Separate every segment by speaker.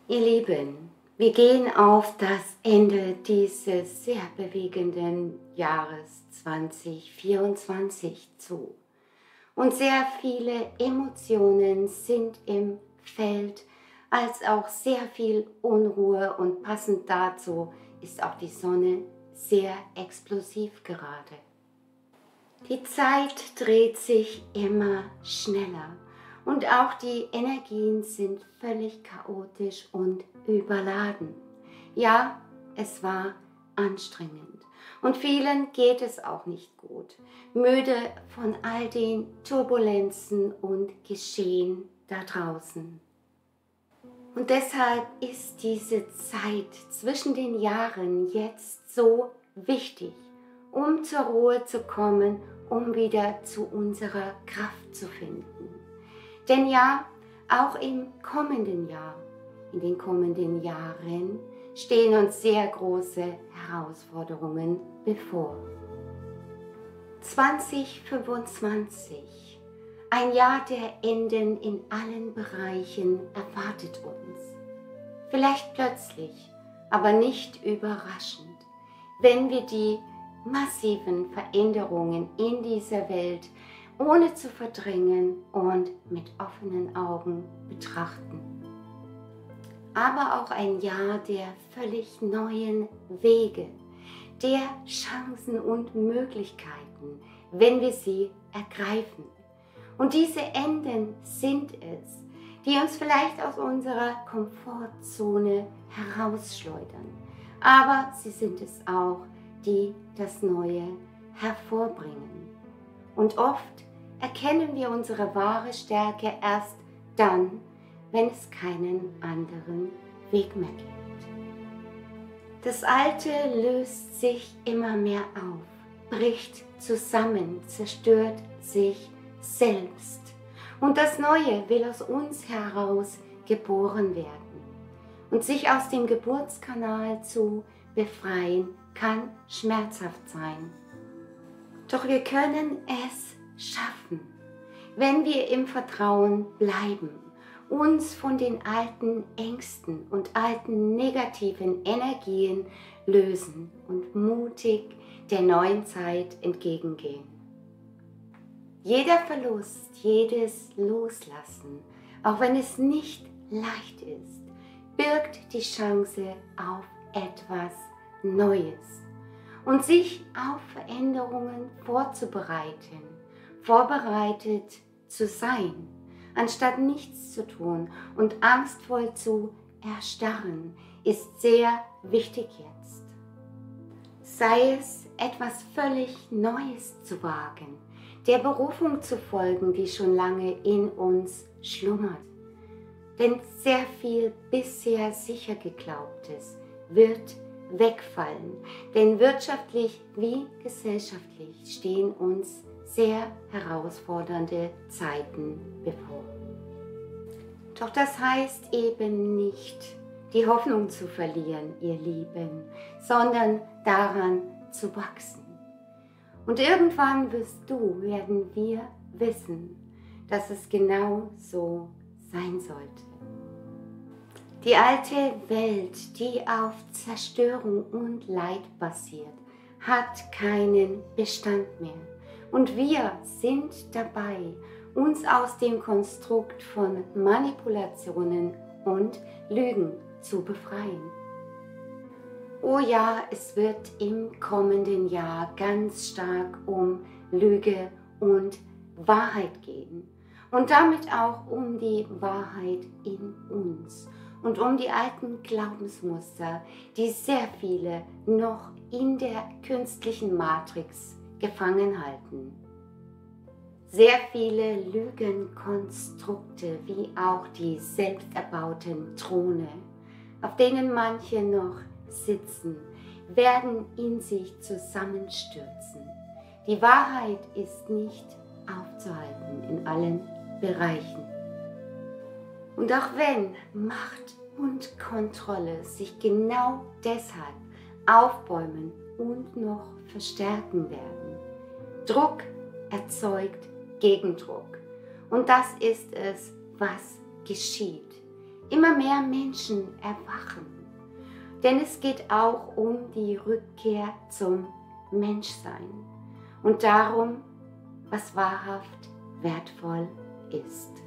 Speaker 1: Ihr Lieben, wir gehen auf das Ende dieses sehr bewegenden Jahres 2024 zu. Und sehr viele Emotionen sind im Feld, als auch sehr viel Unruhe, und passend dazu ist auch die Sonne sehr explosiv gerade. Die Zeit dreht sich immer schneller. Und auch die Energien sind völlig chaotisch und überladen. Ja, es war anstrengend. Und vielen geht es auch nicht gut. Müde von all den Turbulenzen und Geschehen da draußen. Und deshalb ist diese Zeit zwischen den Jahren jetzt so wichtig, um zur Ruhe zu kommen, um wieder zu unserer Kraft zu finden. Denn ja, auch im kommenden Jahr, in den kommenden Jahren, stehen uns sehr große Herausforderungen bevor. 2025, ein Jahr der Enden in allen Bereichen, erwartet uns. Vielleicht plötzlich, aber nicht überraschend, wenn wir die massiven Veränderungen in dieser Welt ohne zu verdrängen und mit offenen Augen betrachten. Aber auch ein Jahr der völlig neuen Wege, der Chancen und Möglichkeiten, wenn wir sie ergreifen. Und diese Enden sind es, die uns vielleicht aus unserer Komfortzone herausschleudern. Aber sie sind es auch, die das Neue hervorbringen. Und oft erkennen wir unsere wahre Stärke erst dann, wenn es keinen anderen Weg mehr gibt. Das Alte löst sich immer mehr auf, bricht zusammen, zerstört sich selbst. Und das Neue will aus uns heraus geboren werden. Und sich aus dem Geburtskanal zu befreien, kann schmerzhaft sein. Doch wir können es schaffen, wenn wir im Vertrauen bleiben, uns von den alten Ängsten und alten negativen Energien lösen und mutig der neuen Zeit entgegengehen. Jeder Verlust, jedes Loslassen, auch wenn es nicht leicht ist, birgt die Chance auf etwas Neues. Und sich auf Veränderungen vorzubereiten, vorbereitet zu sein, anstatt nichts zu tun und angstvoll zu erstarren, ist sehr wichtig jetzt. Sei es etwas völlig Neues zu wagen, der Berufung zu folgen, die schon lange in uns schlummert. Denn sehr viel bisher sicher Geglaubtes wird wegfallen, denn wirtschaftlich wie gesellschaftlich stehen uns sehr herausfordernde Zeiten bevor. Doch das heißt eben nicht, die Hoffnung zu verlieren, ihr Lieben, sondern daran zu wachsen. Und irgendwann werden wir wissen, dass es genau so sein sollte. Die alte Welt, die auf Zerstörung und Leid basiert, hat keinen Bestand mehr. Und wir sind dabei, uns aus dem Konstrukt von Manipulationen und Lügen zu befreien. Oh ja, es wird im kommenden Jahr ganz stark um Lüge und Wahrheit gehen. Und damit auch um die Wahrheit in uns. Und um die alten Glaubensmuster, die sehr viele noch in der künstlichen Matrix gefangen halten. Sehr viele Lügenkonstrukte, wie auch die selbsterbauten Throne, auf denen manche noch sitzen, werden in sich zusammenstürzen. Die Wahrheit ist nicht aufzuhalten in allen Bereichen. Und auch wenn Macht und Kontrolle sich genau deshalb aufbäumen und noch verstärken werden, Druck erzeugt Gegendruck. Und das ist es, was geschieht. immer mehr Menschen erwachen. Denn es geht auch um die Rückkehr zum Menschsein und darum, was wahrhaft wertvoll ist.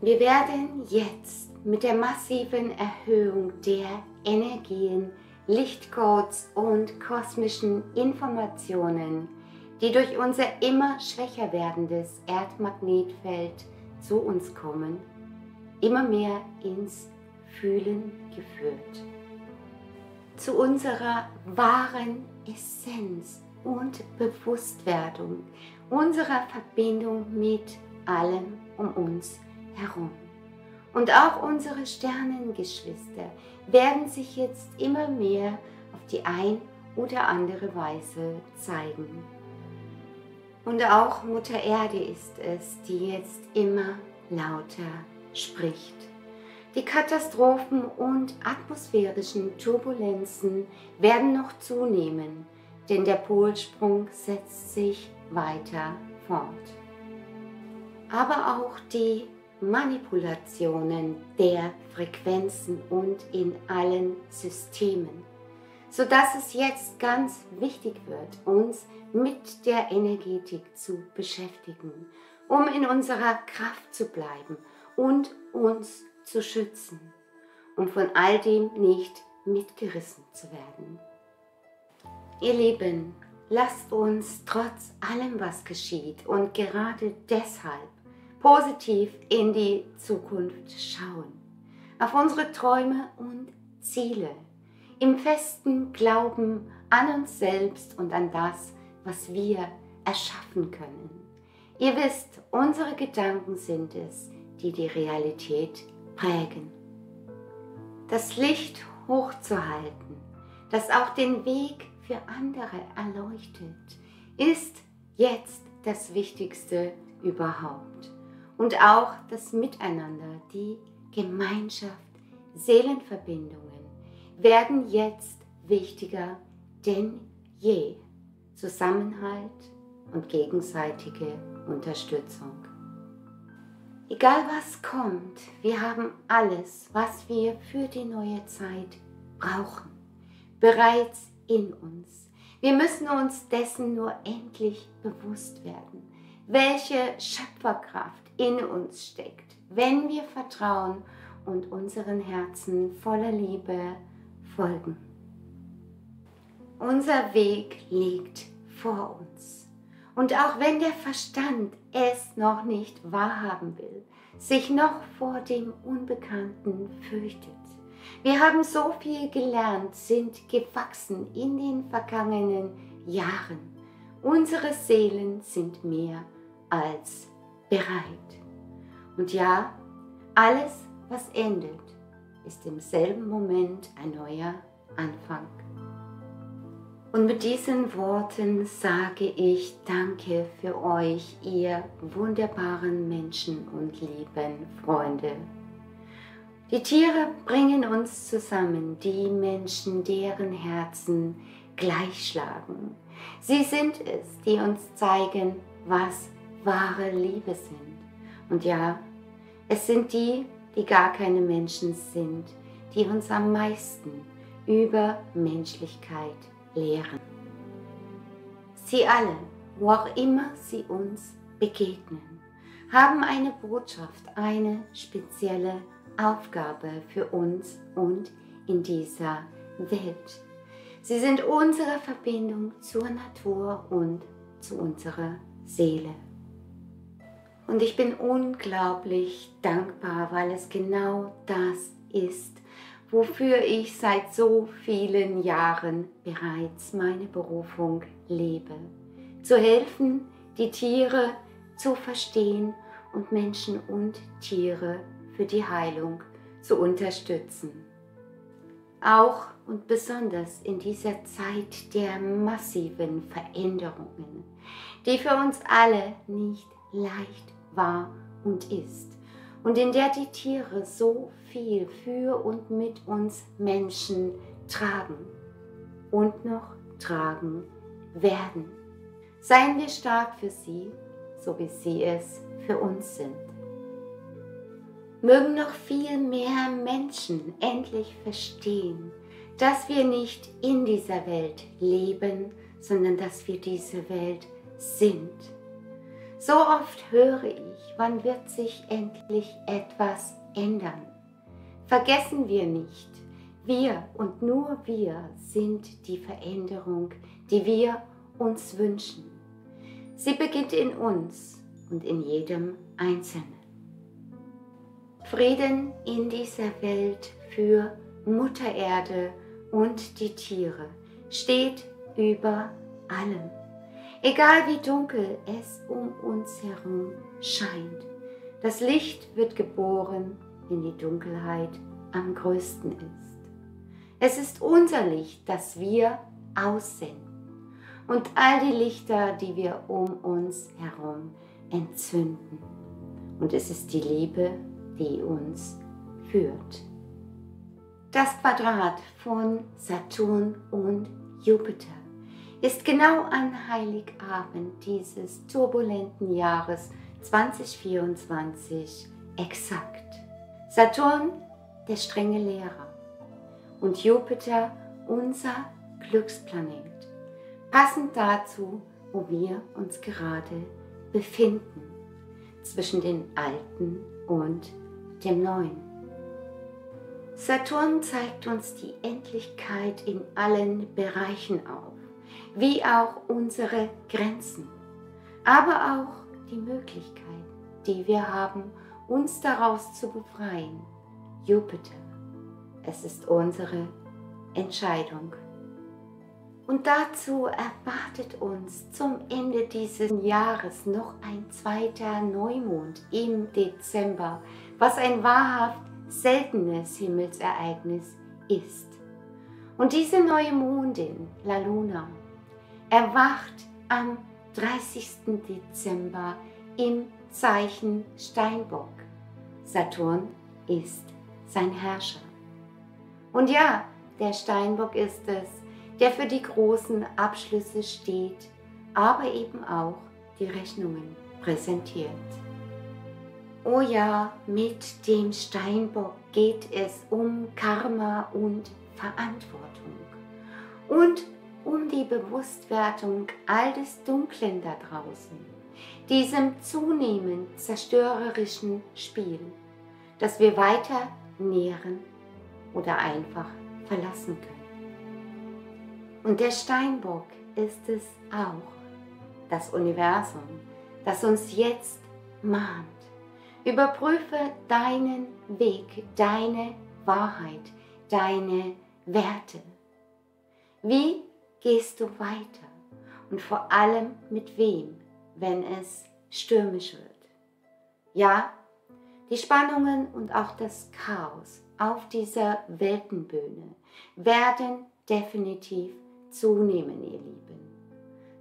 Speaker 1: Wir werden jetzt mit der massiven Erhöhung der Energien, Lichtcodes und kosmischen Informationen, die durch unser immer schwächer werdendes Erdmagnetfeld zu uns kommen, immer mehr ins Fühlen geführt. Zu unserer wahren Essenz und Bewusstwerdung, unserer Verbindung mit allem um uns herum. Und auch unsere Sternengeschwister werden sich jetzt immer mehr auf die ein oder andere Weise zeigen. Und auch Mutter Erde ist es, die jetzt immer lauter spricht. Die Katastrophen und atmosphärischen Turbulenzen werden noch zunehmen, denn der Polsprung setzt sich weiter fort. Aber auch die Manipulationen der Frequenzen und in allen Systemen, sodass es jetzt ganz wichtig wird, uns mit der Energetik zu beschäftigen, um in unserer Kraft zu bleiben und uns zu schützen, um von all dem nicht mitgerissen zu werden. Ihr Lieben, lasst uns trotz allem, was geschieht und gerade deshalb positiv in die Zukunft schauen, auf unsere Träume und Ziele, im festen Glauben an uns selbst und an das, was wir erschaffen können. Ihr wisst, unsere Gedanken sind es, die die Realität prägen. Das Licht hochzuhalten, das auch den Weg für andere erleuchtet, ist jetzt das Wichtigste überhaupt. Und auch das Miteinander, die Gemeinschaft, Seelenverbindungen werden jetzt wichtiger denn je. Zusammenhalt und gegenseitige Unterstützung. Egal was kommt, wir haben alles, was wir für die neue Zeit brauchen, bereits in uns. Wir müssen uns dessen nur endlich bewusst werden, welche Schöpferkraft in uns steckt, wenn wir vertrauen und unseren Herzen voller Liebe folgen. Unser Weg liegt vor uns. Und auch wenn der Verstand es noch nicht wahrhaben will, sich noch vor dem Unbekannten fürchtet. Wir haben so viel gelernt, sind gewachsen in den vergangenen Jahren. Unsere Seelen sind mehr als bereit. Und ja, alles, was endet, ist im selben Moment ein neuer Anfang. Und mit diesen Worten sage ich Danke für euch, ihr wunderbaren Menschen und lieben Freunde. Die Tiere bringen uns zusammen, die Menschen, deren Herzen gleich schlagen. Sie sind es, die uns zeigen, was wahre Liebe sind. Und ja, es sind die, die gar keine Menschen sind, die uns am meisten über Menschlichkeit lehren. Sie alle, wo auch immer sie uns begegnen, haben eine Botschaft, eine spezielle Aufgabe für uns und in dieser Welt. Sie sind unsere Verbindung zur Natur und zu unserer Seele. Und ich bin unglaublich dankbar, weil es genau das ist, wofür ich seit so vielen Jahren bereits meine Berufung lebe. Zu helfen, die Tiere zu verstehen und Menschen und Tiere für die Heilung zu unterstützen. Auch und besonders in dieser Zeit der massiven Veränderungen, die für uns alle nicht leicht war und ist. Und in der die Tiere so viel für und mit uns Menschen tragen und noch tragen werden. Seien wir stark für sie, so wie sie es für uns sind. Mögen noch viel mehr Menschen endlich verstehen, dass wir nicht in dieser Welt leben, sondern dass wir diese Welt sind. So oft höre ich, wann wird sich endlich etwas ändern? Vergessen wir nicht, wir und nur wir sind die Veränderung, die wir uns wünschen. Sie beginnt in uns und in jedem Einzelnen. Frieden in dieser Welt für Mutter Erde und die Tiere steht über allem. Egal wie dunkel es um uns herum scheint, das Licht wird geboren, wenn die Dunkelheit am größten ist. Es ist unser Licht, das wir aussenden und all die Lichter, die wir um uns herum entzünden. Und es ist die Liebe, die uns führt. Das Quadrat von Saturn und Jupiter ist genau an Heiligabend dieses turbulenten Jahres 2024 exakt. Saturn, der strenge Lehrer, und Jupiter, unser Glücksplanet, passend dazu, wo wir uns gerade befinden, zwischen den Alten und dem Neuen. Saturn zeigt uns die Endlichkeit in allen Bereichen auf, wie auch unsere Grenzen, aber auch die Möglichkeit, die wir haben, uns daraus zu befreien. Jupiter, es ist unsere Entscheidung. Und dazu erwartet uns zum Ende dieses Jahres noch ein zweiter Neumond im Dezember, was ein wahrhaft seltenes Himmelsereignis ist. Und diese neue Mondin, La Luna, erwacht am 30. Dezember im Zeichen Steinbock. Saturn ist sein Herrscher. Und ja, der Steinbock ist es, der für die großen Abschlüsse steht, aber eben auch die Rechnungen präsentiert. Oh ja, mit dem Steinbock geht es um Karma und Verantwortung und um die Bewusstwerdung all des Dunklen da draußen, diesem zunehmend zerstörerischen Spiel, das wir weiter nähren oder einfach verlassen können. Und der Steinbock ist es auch, das Universum, das uns jetzt mahnt. Überprüfe deinen Weg, deine Wahrheit, deine Werte. Wie gehst du weiter? Und vor allem mit wem, wenn es stürmisch wird? Ja, die Spannungen und auch das Chaos auf dieser Weltenbühne werden definitiv zunehmen, ihr Lieben.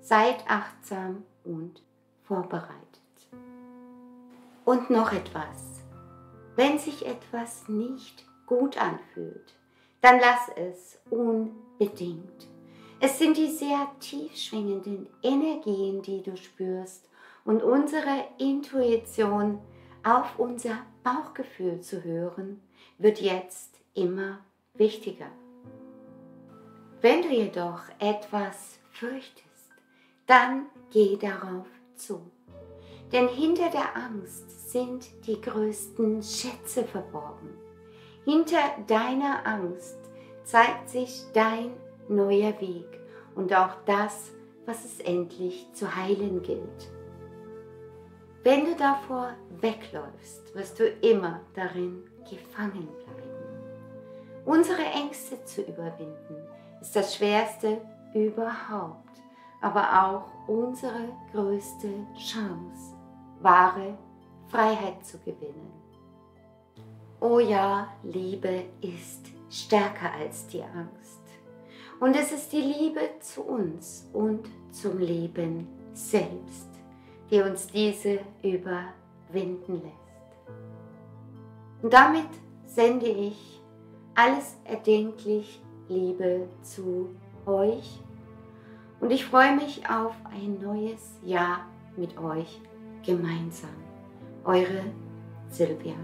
Speaker 1: Seid achtsam und vorbereitet. Und noch etwas. Wenn sich etwas nicht gut anfühlt, dann lass es unbedingt. Es sind die sehr tief schwingenden Energien, die du spürst, und unsere Intuition, auf unser Bauchgefühl zu hören, wird jetzt immer wichtiger. Wenn du jedoch etwas fürchtest, dann geh darauf zu. Denn hinter der Angst sind die größten Schätze verborgen. Hinter deiner Angst zeigt sich dein neuer Weg und auch das, was es endlich zu heilen gilt. Wenn du davor wegläufst, wirst du immer darin gefangen bleiben. Unsere Ängste zu überwinden ist das Schwerste überhaupt, aber auch unsere größte Chance, wahre Freiheit zu gewinnen. Oh ja, Liebe ist stärker als die Angst. Und es ist die Liebe zu uns und zum Leben selbst, die uns diese überwinden lässt. Und damit sende ich alles erdenklich Liebe zu euch und ich freue mich auf ein neues Jahr mit euch gemeinsam. Eure Silvia.